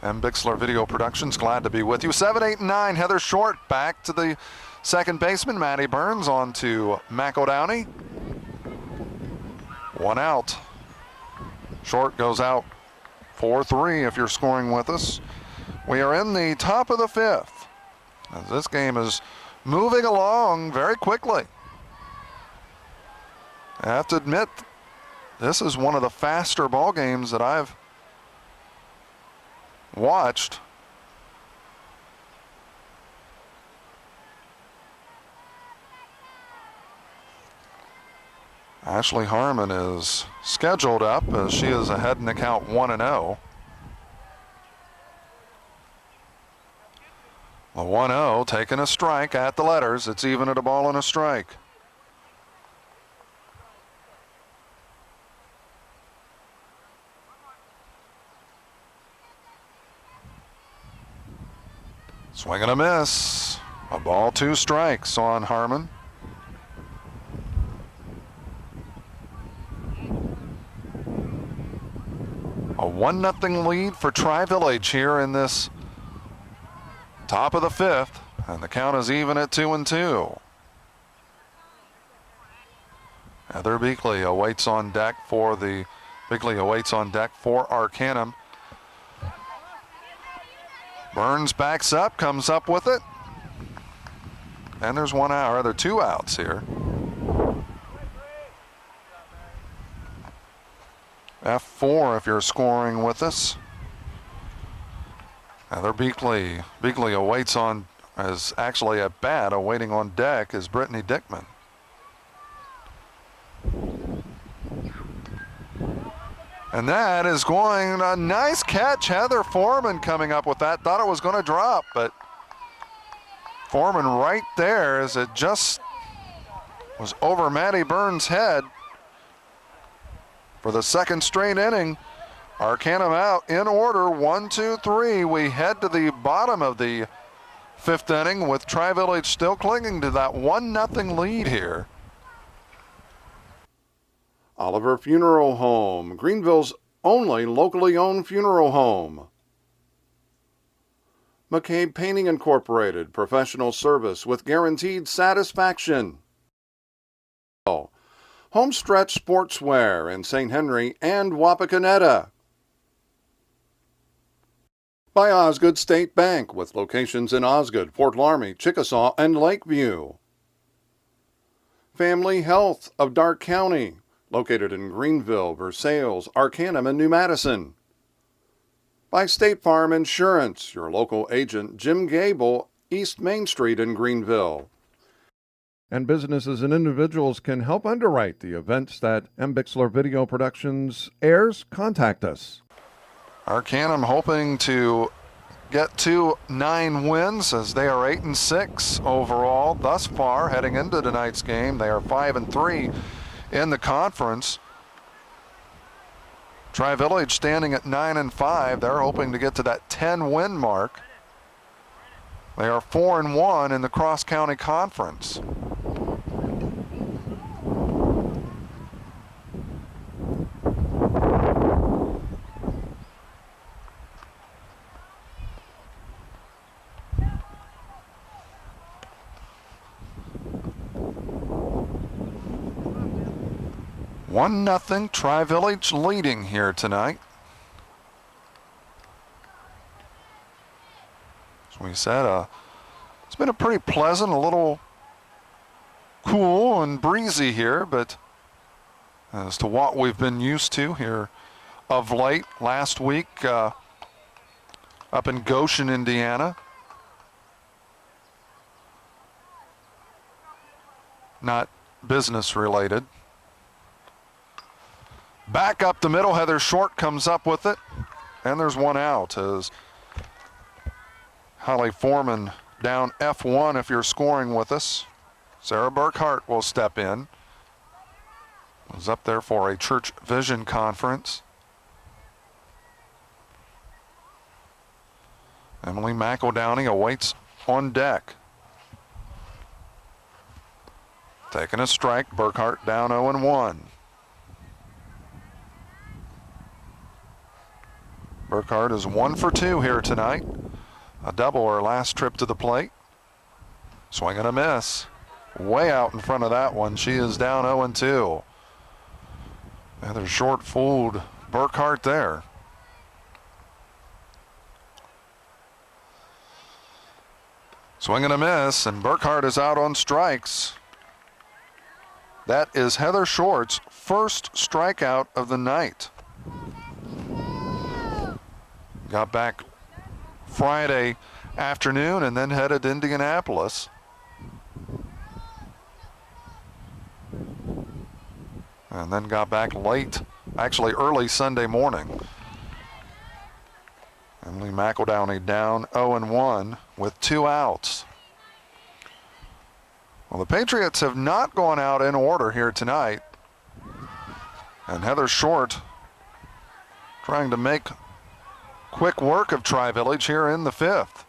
M. Bixler Video Productions, glad to be with you. 7, 8, and 9, Heather Short back to the second baseman. Maddie Burns on to McEldowney. One out. Short goes out 4-3 if you're scoring with us. We are in the top of the fifth. As this game is moving along very quickly. I have to admit, this is one of the faster ball games that I've watched. Ashley Harmon is scheduled up as she is ahead in the count 1-0. The 1-0 taking a strike at the letters. It's even at a ball and a strike. Swing and a miss. A ball, 2 strikes on Harmon. A 1-0 lead for Tri-Village here in this top of the fifth, and the count is even at 2-2. Heather Beakley awaits on deck for Arcanum. Burns backs up, comes up with it, and there's 1 out, or there are 2 outs here. F4 if you're scoring with us. Heather Beakley awaits on, as actually at bat, awaiting on deck is Brittany Dickman. And that is going, a nice catch. Heather Foreman coming up with that. Thought it was going to drop, but Foreman right there as it just was over Maddie Burns' head. For the second straight inning, Arcanum out in order, 1, 2, 3. We head to the bottom of the fifth inning with Tri-Village still clinging to that 1-0 lead here. Oliver Funeral Home, Greenville's only locally owned funeral home. McCabe Painting Incorporated, professional service with guaranteed satisfaction. Homestretch Sportswear in St. Henry and Wapakoneta. By Osgood State Bank with locations in Osgood, Fort Laramie, Chickasaw, and Lakeview. Family Health of Darke County, located in Greenville, Versailles, Arcanum, and New Madison. By State Farm Insurance, your local agent Jim Gable, East Main Street in Greenville. And businesses and individuals can help underwrite the events that M. Bixler Video Productions airs. Contact us. Arcanum hoping to get to 9 wins as they are 8-6 overall thus far heading into tonight's game. They are 5-3 in the conference. Tri-Village standing at 9-5. They're hoping to get to that 10-win mark. They are 4-1 in the cross-county conference. One nothing, Tri-Village leading here tonight. So we said it's been a pretty pleasant, a little cool and breezy here, but as to what we've been used to here of late, last week up in Goshen, Indiana. Not business related. Back up the middle, Heather Short comes up with it, and there's one out as Holly Foreman down F1 if you're scoring with us. Sarah Burkhart will step in. Was up there for a church vision conference. Emily McEldowney awaits on deck. Taking a strike, Burkhart down 0-1. Burkhart is 1 for 2 here tonight. A double her last trip to the plate. Swing and a miss. Way out in front of that one. She is down 0-2. Heather Short fooled Burkhart there. Swing and a miss, and Burkhart is out on strikes. That is Heather Short's first strikeout of the night. Got back Friday afternoon and then headed to Indianapolis. And then got back late, actually early Sunday morning. Emily McEldowney down 0-1 with 2 outs. Well, the Patriots have not gone out in order here tonight. And Heather Short trying to make quick work of Tri-Village here in the 5th.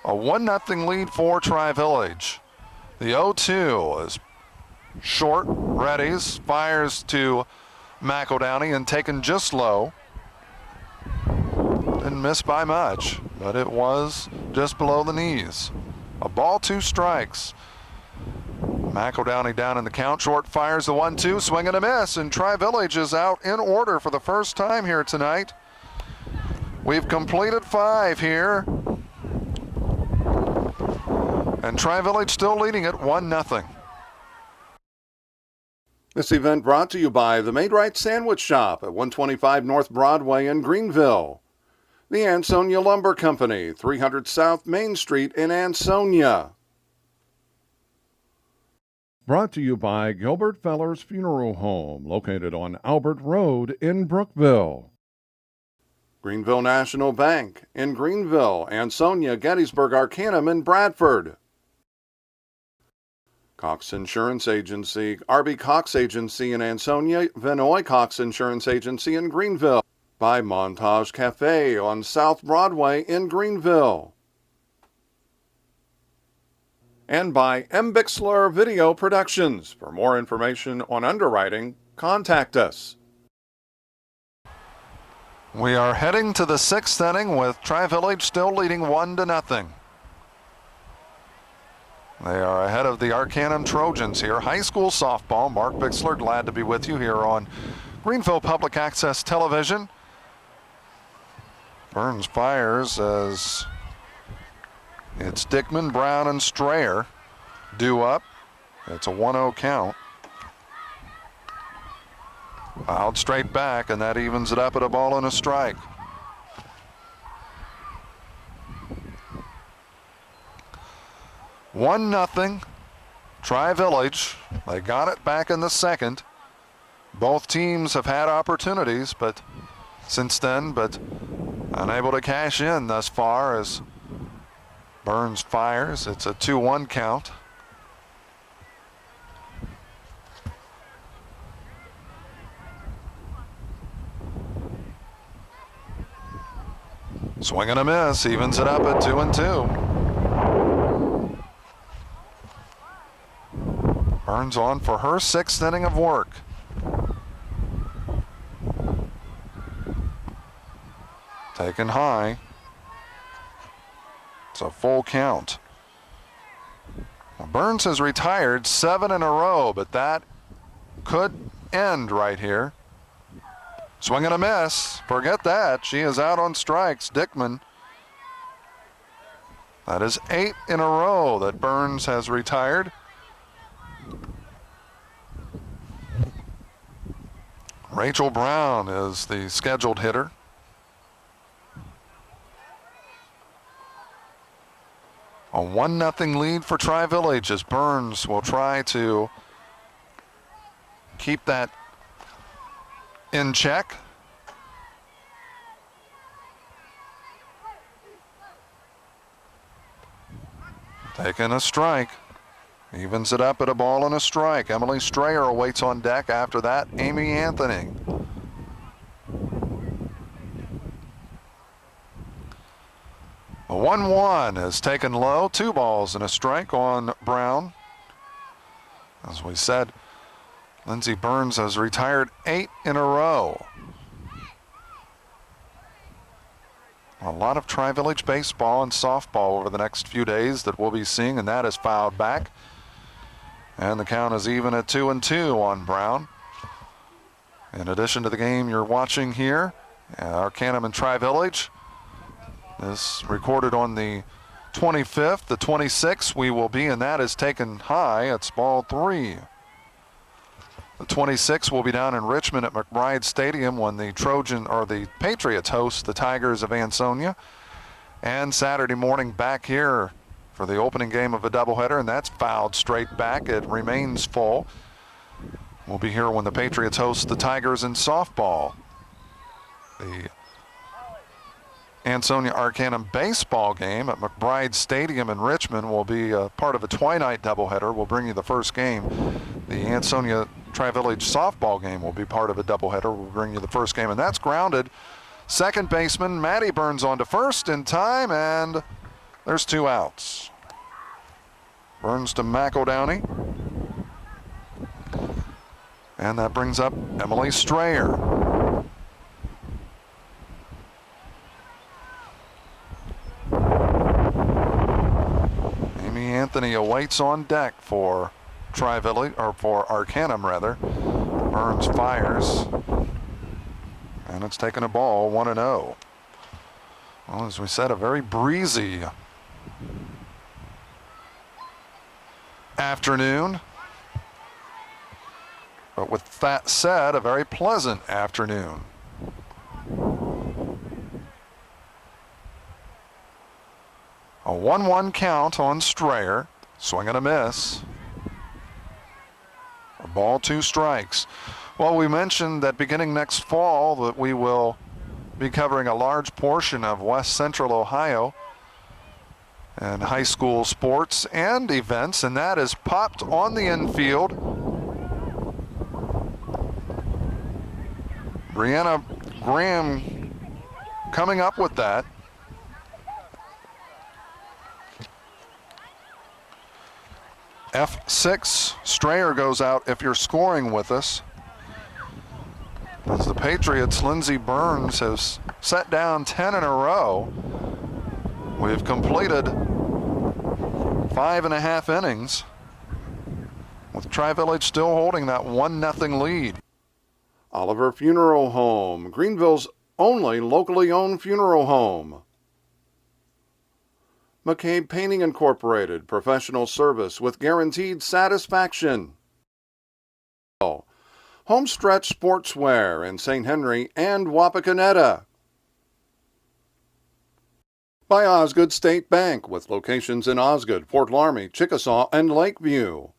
A 1-0 lead for Tri-Village. The 0-2 is Short, readies, fires to McEldowney and taken just low. Didn't miss by much, but it was just below the knees. A ball, 2 strikes. McEldowney down in the count. Short fires the 1-2, swing and a miss, and Tri-Village is out in order for the first time here tonight. We've completed 5 here. And Tri-Village still leading it 1-0. This event brought to you by the Made Right Sandwich Shop at 125 North Broadway in Greenville. The Ansonia Lumber Company, 300 South Main Street in Ansonia. Brought to you by Gilbert Feller's Funeral Home, located on Albert Road in Brookville. Greenville National Bank in Greenville, Ansonia, Gettysburg, Arcanum, and Bradford. Cox Insurance Agency, RB Cox Agency in Ansonia, Vinoy Cox Insurance Agency in Greenville. By Montage Cafe on South Broadway in Greenville. And by M. Bixler Video Productions. For more information on underwriting, contact us. We are heading to the 6th inning with Tri-Village still leading 1-0. They are ahead of the Arcanum Trojans here. High school softball. Mark Bixler, glad to be with you here on Greenville Public Access Television. Burns fires as it's Dickman, Brown, and Strayer due up. It's a 1-0 count. Fouled straight back, and that evens it up at a ball and a strike. One nothing, Tri-Village. They got it back in the 2nd. Both teams have had opportunities, but since then, unable to cash in thus far as Burns fires. It's a 2-1 count. Swing and a miss, evens it up at 2-2. Burns on for her 6th inning of work. Taken high. It's a full count. Well, Burns has retired 7 in a row, but that could end right here. Swing and a miss. Forget that. She is out on strikes. Dickman That is 8 in a row that Burns has retired. Rachel Brown is the scheduled hitter. A 1-0 lead for Tri-Village as Burns will try to keep that in check. Taking a strike. Evens it up at a ball and a strike. Emily Strayer awaits on deck. After that, Amy Anthony. The 1-1 is taken low. 2 balls and a strike on Brown. As we said, Lindsey Burns has retired 8 in a row. A lot of Tri-Village baseball and softball over the next few days that we'll be seeing, and that is fouled back. And the count is even at 2-2 on Brown. In addition to the game you're watching here, Arcanum and Tri-Village. This recorded on the 25th. The 26th we will be, and that is taken high. It's ball 3. The 26th will be down in Richmond at McBride Stadium when the Patriots host the Tigers of Ansonia. And Saturday morning back here for the opening game of a doubleheader, and that's fouled straight back. It remains full. We'll be here when the Patriots host the Tigers in softball. The Ansonia Arcanum baseball game at McBride Stadium in Richmond will be part of a twilight doubleheader. We'll bring you the first game. The Ansonia Tri-Village softball game will be part of a doubleheader. We'll bring you the first game, and that's grounded. Second baseman Maddie Burns on to first in time, and there's 2 outs. Burns to McEldowney. And that brings up Emily Strayer. Amy Anthony awaits on deck for Tri-Village, or for Arcanum rather. Burns fires. And it's taken a ball, 1-0. Well, as we said, a very breezy afternoon. But with that said, a very pleasant afternoon. A 1-1 count on Strayer. Swing and a miss. A ball, 2 strikes. Well, we mentioned that beginning next fall that we will be covering a large portion of West Central Ohio and high school sports and events, and that is popped on the infield. Brianna Graham coming up with that. F6, Strayer goes out if you're scoring with us. As the Patriots, Lindsey Burns has set down 10 in a row. We've completed 5.5 innings, with Tri-Village still holding that 1-0 lead. Oliver Funeral Home, Greenville's only locally owned funeral home. McCabe Painting Incorporated, professional service with guaranteed satisfaction. Homestretch Sportswear in St. Henry and Wapakoneta. By Osgood State Bank with locations in Osgood, Fort Laramie, Chickasaw, and Lakeview.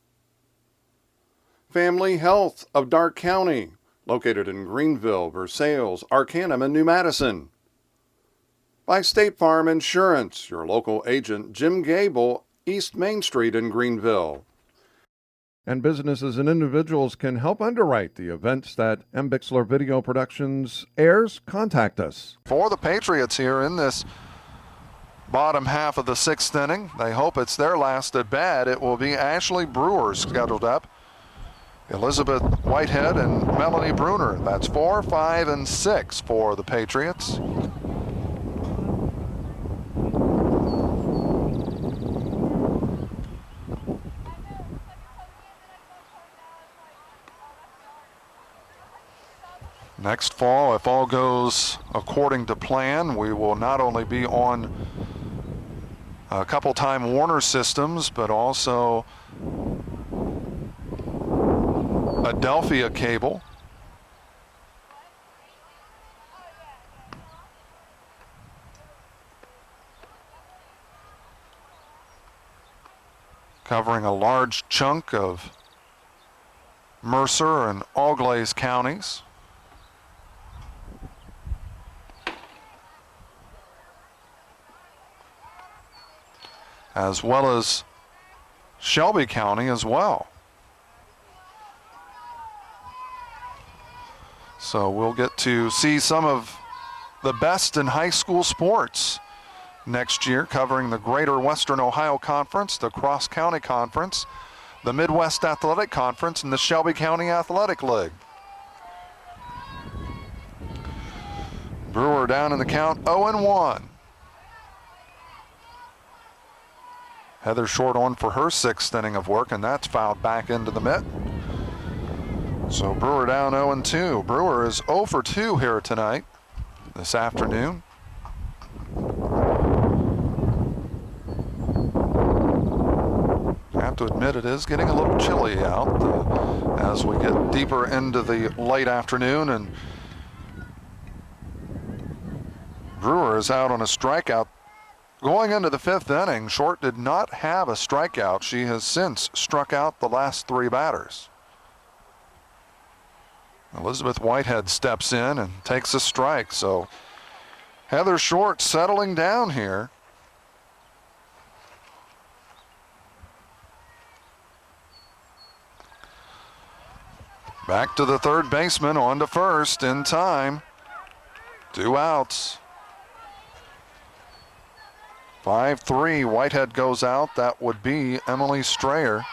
Family Health of Darke County, located in Greenville, Versailles, Arcanum, and New Madison. By State Farm Insurance, your local agent Jim Gable, East Main Street in Greenville. And businesses and individuals can help underwrite the events that M. Bixler Video Productions airs. Contact us. For the Patriots here in this bottom half of the 6th inning, they hope it's their last at bat. It will be Ashley Brewer scheduled up. Elizabeth Whitehead and Melanie Bruner. That's 4, 5, and 6 for the Patriots. Next fall, if all goes according to plan, we will not only be on a couple-time Warner systems, but also Adelphia cable. Covering a large chunk of Mercer and Auglaize counties. As well as Shelby County as well. So we'll get to see some of the best in high school sports next year, covering the Greater Western Ohio Conference, the Cross County Conference, the Midwest Athletic Conference, and the Shelby County Athletic League. Brewer down in the count, 0-1. Heather Short on for her 6th inning of work, and that's fouled back into the mitt. So Brewer down 0-2. Brewer is 0 for 2 here tonight, this afternoon. I have to admit it is getting a little chilly out as we get deeper into the late afternoon, and Brewer is out on a strikeout. Going into the 5th inning, Short did not have a strikeout. She has since struck out the last 3 batters. Elizabeth Whitehead steps in and takes a strike. So Heather Short settling down here. Back to the third baseman, on to first in time. 2 outs. 5-3, Whitehead goes out. That would be Emily Strayer.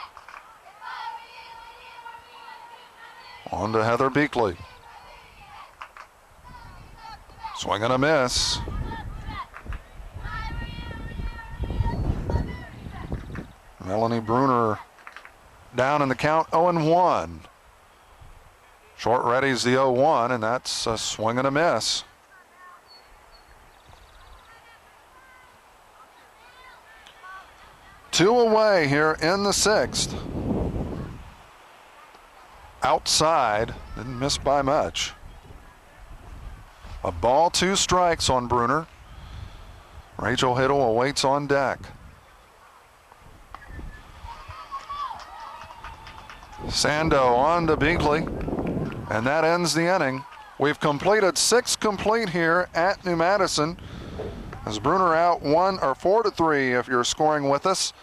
On to Heather Beakley. Swing and a miss. Melanie Bruner down in the count, 0-1. Short readies the 0-1, and that's a swing and a miss. Two away here in the 6th. Outside, didn't miss by much. A ball, 2 strikes on Bruner. Rachel Hiddle awaits on deck. Sando on to Beakley, and that ends the inning. We've completed 6 complete here at New Madison. As Bruner out 4-3 if you're scoring with us.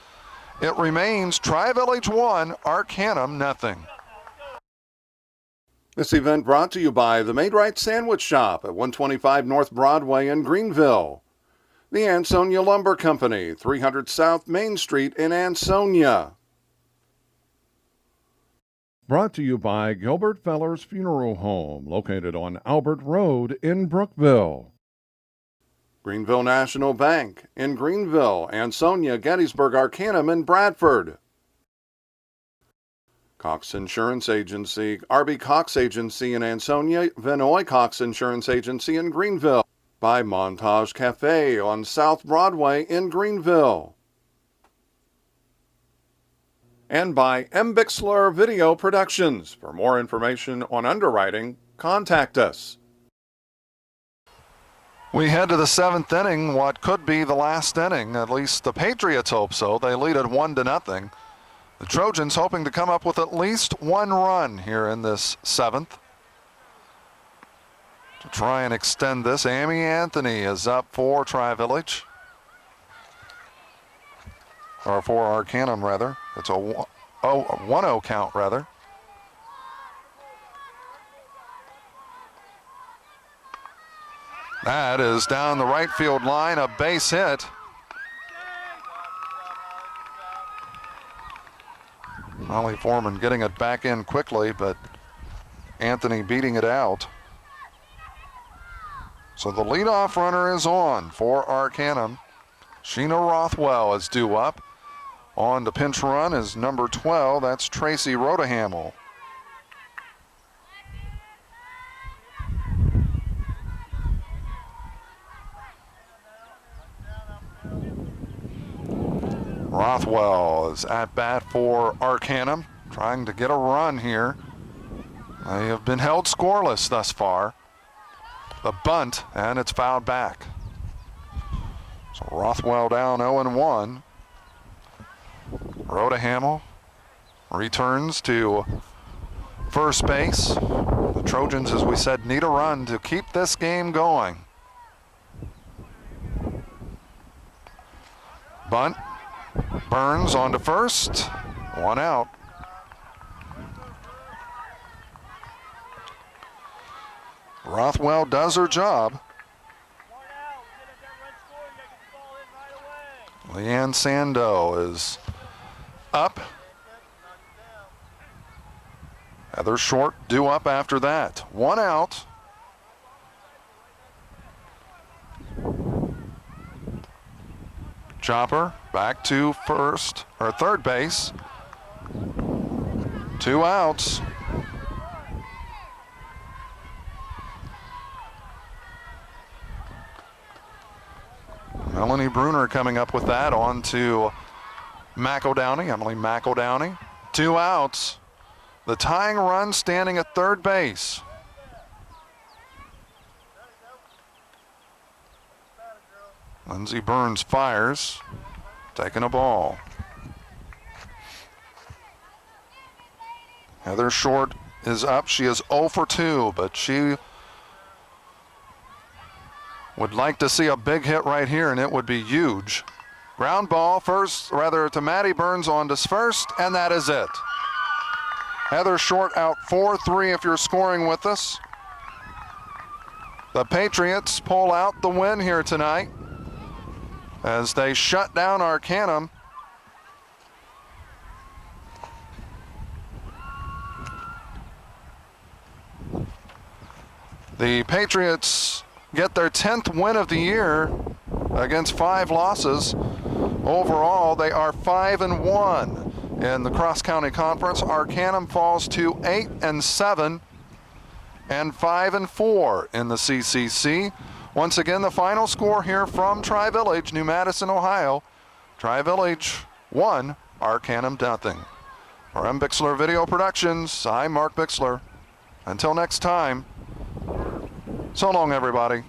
It remains Tri-Village 1, Arcanum nothing. This event brought to you by the Made Right Sandwich Shop at 125 North Broadway in Greenville. The Ansonia Lumber Company, 300 South Main Street in Ansonia. Brought to you by Gilbert Feller's Funeral Home, located on Albert Road in Brookville. Greenville National Bank in Greenville, Ansonia, Gettysburg, Arcanum, and Bradford. Cox Insurance Agency, R.B. Cox Agency in Ansonia, Vinoy Cox Insurance Agency in Greenville. By Montage Cafe on South Broadway in Greenville. And by M. Bixler Video Productions. For more information on underwriting, contact us. We head to the 7th inning, what could be the last inning. At least the Patriots hope so. They lead it 1-0. The Trojans hoping to come up with at least 1 run here in this 7th. To try and extend this, Amy Anthony is up for Tri-Village. Or for Arcanum, rather. It's a 1-0 count, rather. That is down the right field line, a base hit. Molly Foreman getting it back in quickly, but Anthony beating it out. So the leadoff runner is on for Arcanum. Sheena Rothwell is due up. On to pinch run is number 12, that's Tracy Rodehamel. Rothwell is at bat for Arcanum, trying to get a run here. They have been held scoreless thus far. The bunt, and it's fouled back. So Rothwell down 0-1. Rhoda Hamill returns to first base. The Trojans, as we said, need a run to keep this game going. Bunt. Burns on to first. One out. Rothwell does her job. Leanne Sando is up. Heather Short due up after that. One out. Chopper back to first or third base. 2 outs. Melanie Bruner coming up with that on to McEldowney, Emily McEldowney. 2 outs. The tying run standing at third base. Lindsey Burns fires, taking a ball. Heather Short is up. She is 0 for 2, but she would like to see a big hit right here, and it would be huge. Ground ball to Maddie Burns on to first, and that is it. Heather Short out 4-3 if you're scoring with us. The Patriots pull out the win here tonight as they shut down Arcanum. The Patriots get their 10th win of the year against 5 losses. Overall, they are 5-1 in the cross-county conference. Arcanum falls to 8-7 and 5-4 in the CCC. Once again, the final score here from Tri-Village, New Madison, Ohio. Tri-Village 1, Arcanum 0. For M. Bixler Video Productions, I'm Mark Bixler. Until next time, so long, everybody.